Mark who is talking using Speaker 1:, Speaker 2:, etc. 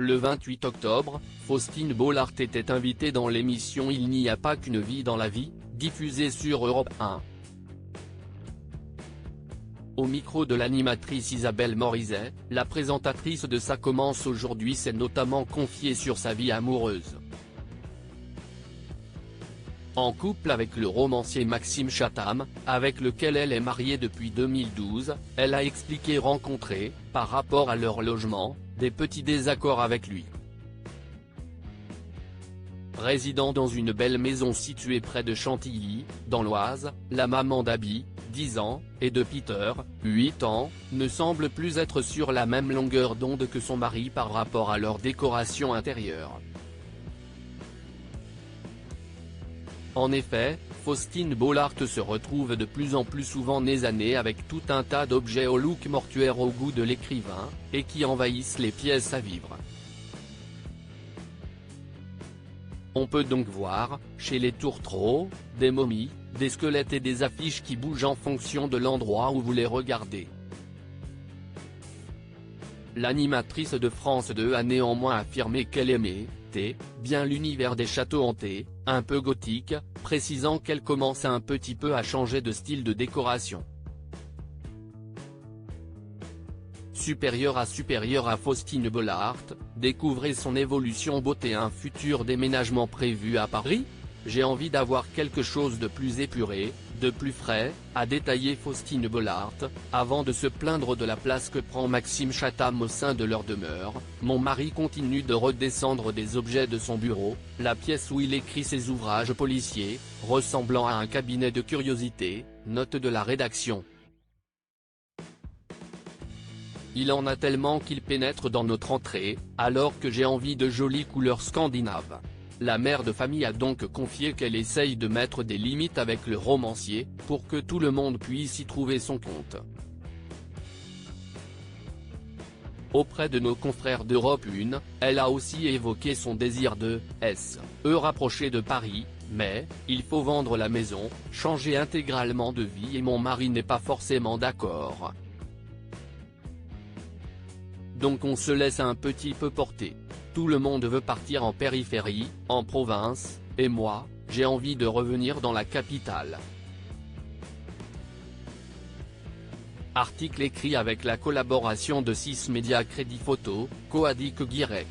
Speaker 1: Le 28 octobre, Faustine Bollaert était invitée dans l'émission Il n'y a pas qu'une vie dans la vie, diffusée sur Europe 1. Au micro de l'animatrice Isabelle Morizet, la présentatrice de Ça commence aujourd'hui s'est notamment confiée sur sa vie amoureuse. En couple avec le romancier Maxime Chatham, avec lequel elle est mariée depuis 2012, elle a expliqué rencontrer, par rapport à leur logement, des petits désaccords avec lui. Résidant dans une belle maison située près de Chantilly, dans l'Oise, la maman d'Abby, 10 ans, et de Peter, 8 ans, ne semble plus être sur la même longueur d'onde que son mari par rapport à leur décoration intérieure. En effet, Faustine Bollaert se retrouve de plus en plus souvent nez à nez avec tout un tas d'objets au look mortuaire au goût de l'écrivain, et qui envahissent les pièces à vivre. On peut donc voir, chez les tourtereaux, des momies, des squelettes et des affiches qui bougent en fonction de l'endroit où vous les regardez. L'animatrice de France 2 a néanmoins affirmé qu'elle aimait bien l'univers des châteaux hantés, un peu gothique, précisant qu'elle commence un petit peu à changer de style de décoration. Supérieure à Faustine Bollaert, découvrez son évolution beauté. Un futur déménagement prévu à Paris ? J'ai envie d'avoir quelque chose de plus épuré, de plus frais, a détaillé Faustine Bollaert, avant de se plaindre de la place que prend Maxime Chatham au sein de leur demeure. Mon mari continue de redescendre des objets de son bureau, la pièce où il écrit ses ouvrages policiers, ressemblant à un cabinet de curiosités, note de la rédaction. Il en a tellement qu'il pénètre dans notre entrée, alors que j'ai envie de jolies couleurs scandinaves. La mère de famille a donc confié qu'elle essaye de mettre des limites avec le romancier, pour que tout le monde puisse y trouver son compte. Auprès de nos confrères d'Europe 1, elle a aussi évoqué son désir de se rapprocher de Paris, mais il faut vendre la maison, changer intégralement de vie et mon mari n'est pas forcément d'accord. Donc on se laisse un petit peu porter. Tout le monde veut partir en périphérie, en province, et moi, j'ai envie de revenir dans la capitale. Article écrit avec la collaboration de 6 médias Crédit Photo, Coadic Guirec.